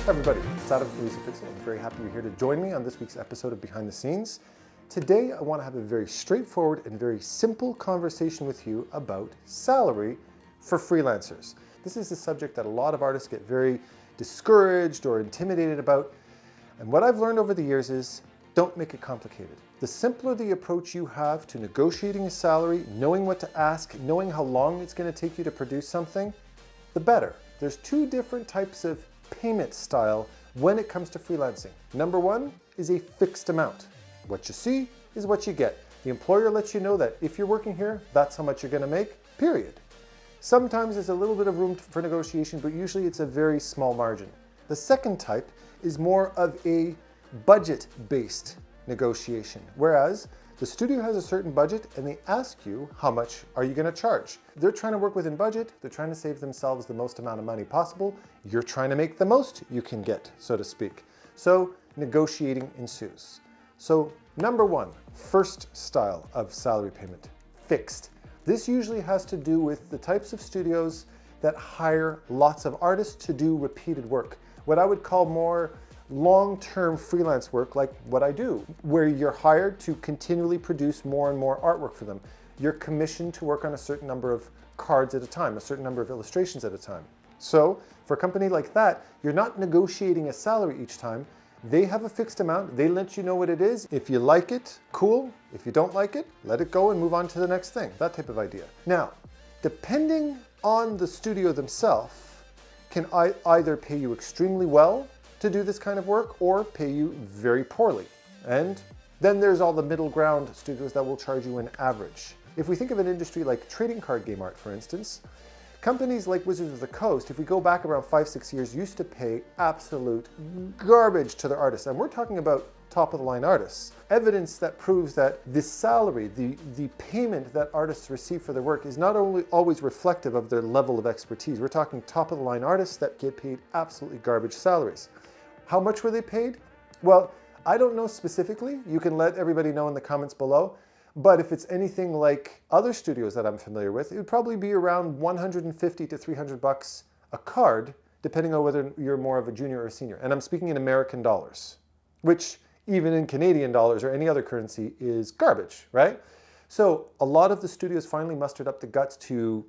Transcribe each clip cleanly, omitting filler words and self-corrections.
Hi everybody, it's Adam from Music Pixel. I'm very happy you're here to join me on this week's episode of Behind the Scenes. Today I want to have a very straightforward and very simple conversation with you about salary for freelancers. This is a subject that a lot of artists get very discouraged or intimidated about. And what I've learned over the years is don't make it complicated. The simpler the approach you have to negotiating a salary, knowing what to ask, knowing how long it's going to take you to produce something, the better. There's two different types of payment style when it comes to freelancing. Number one is a fixed amount. What you see is what you get. The employer lets you know that if you're working here, that's how much you're going to make, period. Sometimes there's a little bit of room for negotiation, but usually it's a very small margin. The second type is more of a budget-based negotiation, whereas the studio has a certain budget and they ask you how much are you going to charge. They're trying to work within budget, they're trying to save themselves the most amount of money possible, you're trying to make the most you can get, so to speak. So negotiating ensues. So number one, first style of salary payment, fixed. This usually has to do with the types of studios that hire lots of artists to do repeated work. What I would call more long-term freelance work, like what I do, where you're hired to continually produce more and more artwork for them. You're commissioned to work on a certain number of cards at a time, a certain number of illustrations at a time. So for a company like that, you're not negotiating a salary each time. They have a fixed amount, they let you know what it is. If you like it, cool. If you don't like it, let it go and move on to the next thing, that type of idea. Now, depending on the studio themselves, can either pay you extremely well to do this kind of work or pay you very poorly. And then there's all the middle ground studios that will charge you an average. If we think of an industry like trading card game art, for instance, companies like Wizards of the Coast, if we go back around 5-6 years, used to pay absolute garbage to their artists. And we're talking about top of the line artists. Evidence that proves that the salary, the payment that artists receive for their work is not only always reflective of their level of expertise. We're talking top of the line artists that get paid absolutely garbage salaries. How much were they paid? Well, I don't know specifically. You can let everybody know in the comments below. But if it's anything like other studios that I'm familiar with, it would probably be around $150 to $300 a card, depending on whether you're more of a junior or a senior. And I'm speaking in American dollars, which even in Canadian dollars or any other currency is garbage, right? So a lot of the studios finally mustered up the guts to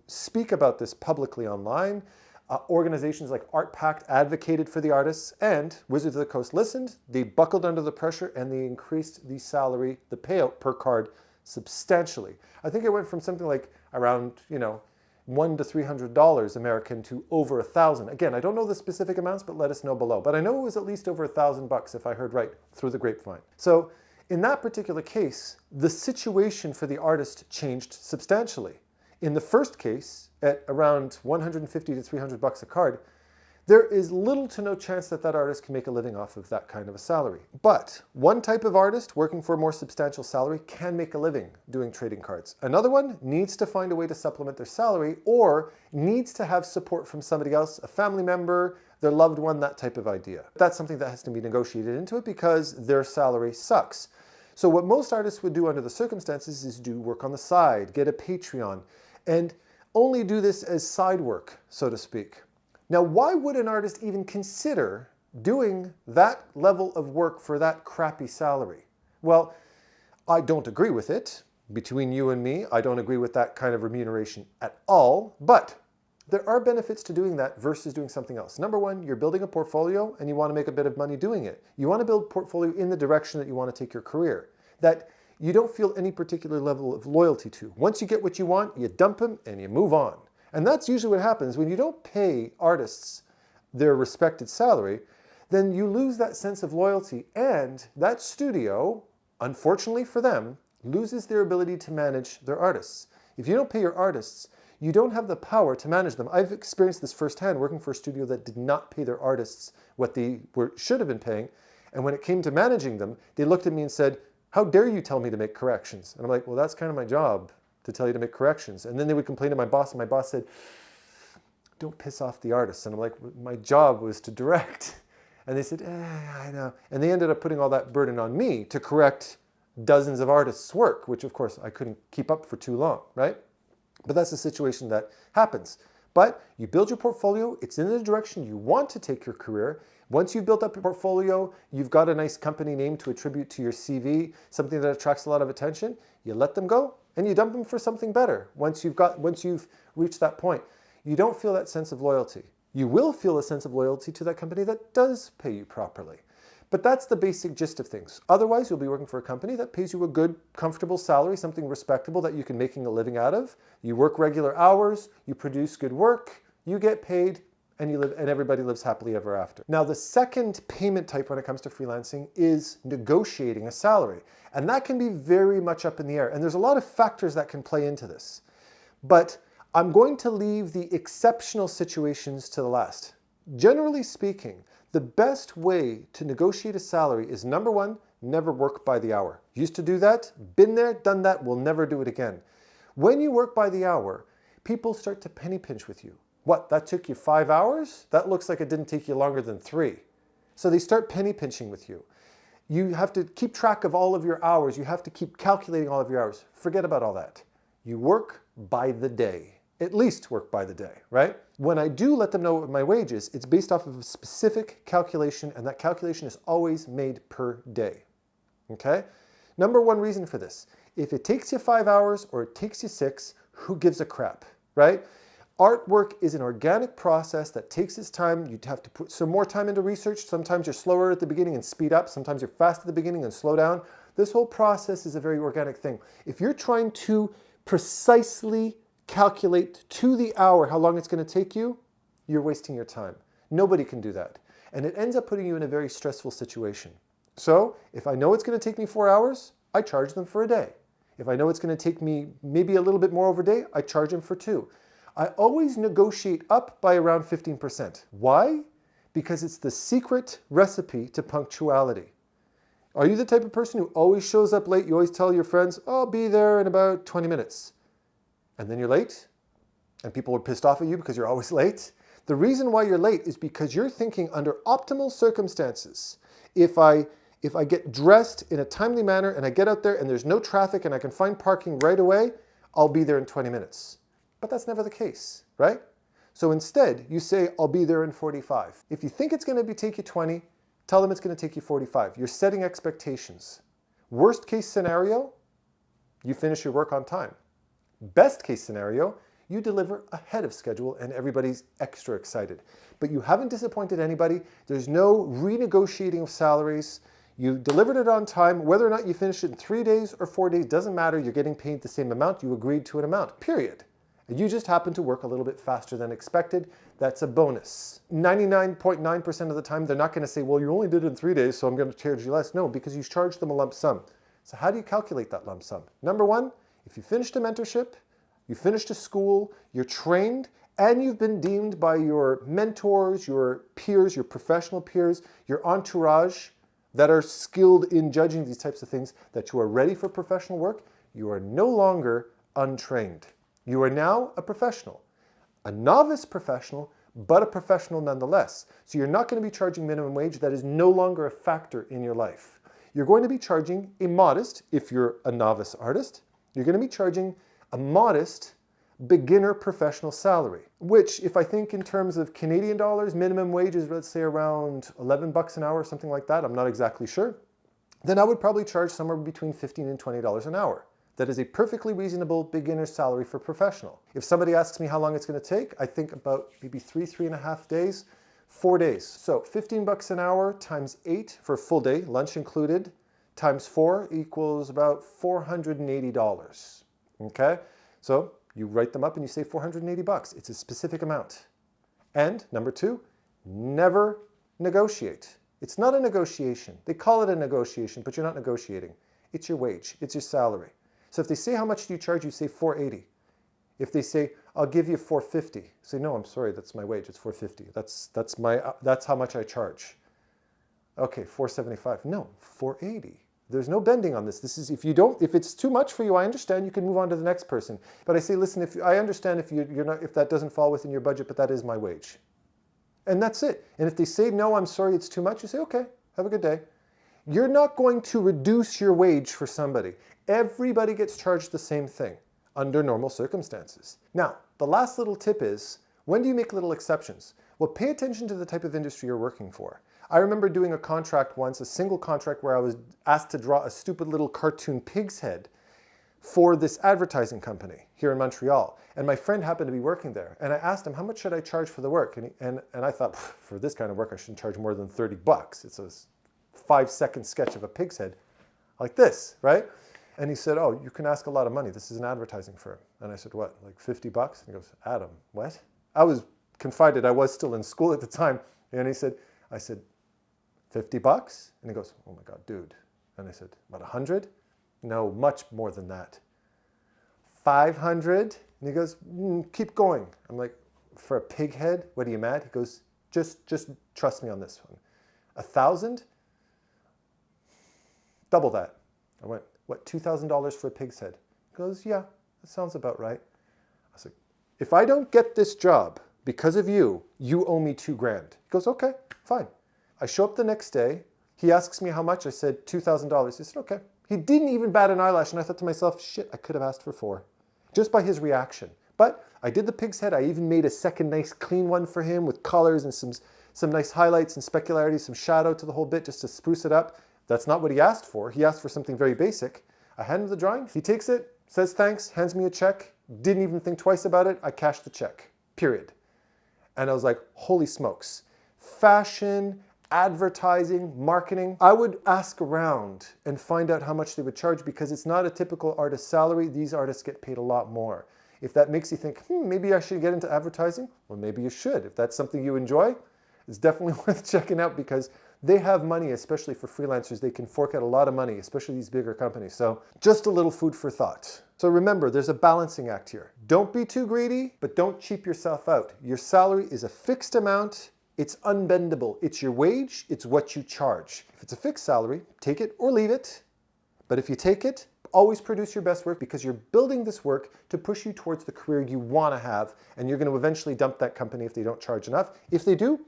speak about this publicly online. Organizations like Art Pact advocated for the artists, and Wizards of the Coast listened, they buckled under the pressure, and they increased the salary, the payout per card substantially. I think it went from something like around, $100 to $300 American to over $1,000. Again, I don't know the specific amounts, but let us know below. But I know it was at least over $1,000 if I heard right through the grapevine. So in that particular case, the situation for the artist changed substantially. In the first case, at around $150 to $300 a card, there is little to no chance that that artist can make a living off of that kind of a salary. But one type of artist working for a more substantial salary can make a living doing trading cards. Another one needs to find a way to supplement their salary or needs to have support from somebody else, a family member, their loved one, that type of idea. That's something that has to be negotiated into it because their salary sucks. So what most artists would do under the circumstances is do work on the side, get a Patreon, and only do this as side work, so to speak. Now, why would an artist even consider doing that level of work for that crappy salary? Well, I don't agree with it. Between you and me, I don't agree with that kind of remuneration at all, but there are benefits to doing that versus doing something else. Number one, you're building a portfolio and you want to make a bit of money doing it. You want to build a portfolio in the direction that you want to take your career, that you don't feel any particular level of loyalty to. Once you get what you want, you dump them and you move on. And that's usually what happens when you don't pay artists their respected salary, then you lose that sense of loyalty, and that studio, unfortunately for them, loses their ability to manage their artists. If you don't pay your artists, you don't have the power to manage them. I've experienced this firsthand working for a studio that did not pay their artists what they should have been paying. And when it came to managing them, they looked at me and said, "How dare you tell me to make corrections?" And I'm like, well, that's kind of my job, to tell you to make corrections. And then they would complain to my boss, and my boss said, "Don't piss off the artists." And I'm like, my job was to direct. And they said, I know. And they ended up putting all that burden on me to correct dozens of artists' work, which of course I couldn't keep up for too long, right? But that's the situation that happens. But you build your portfolio, it's in the direction you want to take your career. Once you've built up your portfolio, you've got a nice company name to attribute to your CV, something that attracts a lot of attention, you let them go and you dump them for something better. Once you've reached that point, you don't feel that sense of loyalty. You will feel a sense of loyalty to that company that does pay you properly. But that's the basic gist of things. Otherwise, you'll be working for a company that pays you a good, comfortable salary, something respectable that you can make a living out of. You work regular hours, you produce good work, you get paid, and you live, and everybody lives happily ever after. Now, the second payment type when it comes to freelancing is negotiating a salary. And that can be very much up in the air. And there's a lot of factors that can play into this. But I'm going to leave the exceptional situations to the last. Generally speaking, the best way to negotiate a salary is, number one, never work by the hour. Used to do that, been there, done that, will never do it again. When you work by the hour, people start to penny pinch with you. What, that took you 5 hours? That looks like it didn't take you longer than 3. So they start penny pinching with you. You have to keep track of all of your hours. You have to keep calculating all of your hours. Forget about all that. You work by the day. At least work by the day, right? When I do let them know what my wage is, it's based off of a specific calculation, and that calculation is always made per day, okay? Number one reason for this, if it takes you 5 hours or it takes you 6, who gives a crap, right? Artwork is an organic process that takes its time. You have to put some more time into research. Sometimes you're slower at the beginning and speed up. Sometimes you're fast at the beginning and slow down. This whole process is a very organic thing. If you're trying to precisely calculate to the hour how long it's going to take you, you're wasting your time. Nobody can do that. And it ends up putting you in a very stressful situation. So if I know it's going to take me 4 hours, I charge them for a day. If I know it's going to take me maybe a little bit more over a day, I charge them for 2. I always negotiate up by around 15%. Why? Because it's the secret recipe to punctuality. Are you the type of person who always shows up late? You always tell your friends, oh, I'll be there in about 20 minutes. And then you're late, and people are pissed off at you because you're always late. The reason why you're late is because you're thinking under optimal circumstances. If I get dressed in a timely manner and I get out there and there's no traffic and I can find parking right away, I'll be there in 20 minutes. But that's never the case, right? So instead, you say, I'll be there in 45. If you think it's going to take you 20, tell them it's going to take you 45. You're setting expectations. Worst case scenario, you finish your work on time. Best case scenario, you deliver ahead of schedule and everybody's extra excited. But you haven't disappointed anybody. There's no renegotiating of salaries. You delivered it on time. Whether or not you finished it in 3 days or 4 days, doesn't matter. You're getting paid the same amount. You agreed to an amount, period. And you just happen to work a little bit faster than expected. That's a bonus. 99.9% of the time, they're not going to say, well, you only did it in 3 days, so I'm going to charge you less. No, because you charged them a lump sum. So how do you calculate that lump sum? Number one, if you finished a mentorship, you finished a school, you're trained, and you've been deemed by your mentors, your peers, your professional peers, your entourage that are skilled in judging these types of things, that you are ready for professional work, you are no longer untrained. You are now a professional. A novice professional, but a professional nonetheless. So you're not going to be charging minimum wage. That is no longer a factor in your life. You're going to be charging a modest, if you're a novice artist, you're going to be charging a modest beginner professional salary, which if I think in terms of Canadian dollars, minimum wage is, let's say, around 11 bucks an hour, something like that. I'm not exactly sure. Then I would probably charge somewhere between $15 and $20 an hour. That is a perfectly reasonable beginner salary for professional. If somebody asks me how long it's going to take, I think about maybe 3.5 days, 4 days. So 15 bucks an hour times 8 for a full day, lunch included, times 4 equals about $480. Okay? So you write them up and you say 480 bucks. It's a specific amount. And number 2, never negotiate. It's not a negotiation. They call it a negotiation, but you're not negotiating. It's your wage. It's your salary. So if they say, how much do you charge? You say 480. If they say, I'll give you 450. Say, no, I'm sorry, that's my wage. It's 450. That's how much I charge. Okay, 475. No, 480. There's no bending on this. This is, if it's too much for you, I understand, you can move on to the next person. But I say, listen, I understand if that doesn't fall within your budget, but that is my wage. And that's it. And if they say, no, I'm sorry, it's too much, you say, okay, have a good day. You're not going to reduce your wage for somebody. Everybody gets charged the same thing under normal circumstances. Now, the last little tip is, When do you make little exceptions? Well, pay attention to the type of industry you're working for. I remember doing a contract once, a single contract where I was asked to draw a stupid little cartoon pig's head for this advertising company here in Montreal. And my friend happened to be working there. And I asked him, how much should I charge for the work? And I thought, for this kind of work, I shouldn't charge more than $30. It's a 5-second sketch of a pig's head like this, right? And he said, oh, you can ask a lot of money. This is an advertising firm. And I said, what, like $50? And he goes, Adam, what? I was confided. I was still in school at the time. And I said, $50? And he goes, oh my God, dude. And I said, about 100? No, much more than that. 500? And he goes, keep going. I'm like, for a pig head? What, are you mad? He goes, just trust me on this one. 1,000? Double that. I went, what, $2,000 for a pig's head? He goes, yeah, that sounds about right. I was like, if I don't get this job because of you, you owe me $2,000. He goes, okay, fine. I show up the next day. He asks me how much. I said, $2,000. He said, okay. He didn't even bat an eyelash. And I thought to myself, shit, I could have asked for 4. Just by his reaction. But I did the pig's head. I even made a second nice clean one for him with colors and some nice highlights and specularity, some shadow to the whole bit just to spruce it up. That's not what he asked for. He asked for something very basic. I hand him the drawing. He takes it, says thanks, hands me a check. Didn't even think twice about it. I cashed the check, period. And I was like, holy smokes. Fashion, advertising, marketing. I would ask around and find out how much they would charge because it's not a typical artist salary. These artists get paid a lot more. If that makes you think, maybe I should get into advertising, well, maybe you should. If that's something you enjoy, it's definitely worth checking out because they have money, especially for freelancers. They can fork out a lot of money, especially these bigger companies. So just a little food for thought. So remember, there's a balancing act here. Don't be too greedy, but don't cheap yourself out. Your salary is a fixed amount. It's unbendable. It's your wage. It's what you charge. If it's a fixed salary, take it or leave it. But if you take it, always produce your best work because you're building this work to push you towards the career you want to have. And you're going to eventually dump that company if they don't charge enough. If they do,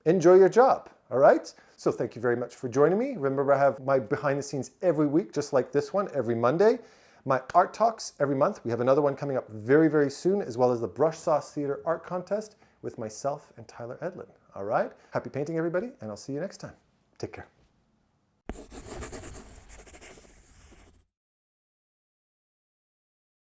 enjoy your job. All right? So thank you very much for joining me. Remember, I have my behind the scenes every week, just like this one, every Monday. My art talks every month. We have another one coming up very, very soon, as well as the Brush Sauce Theater Art Contest with myself and Tyler Edlin. All right? Happy painting, everybody, and I'll see you next time. Take care.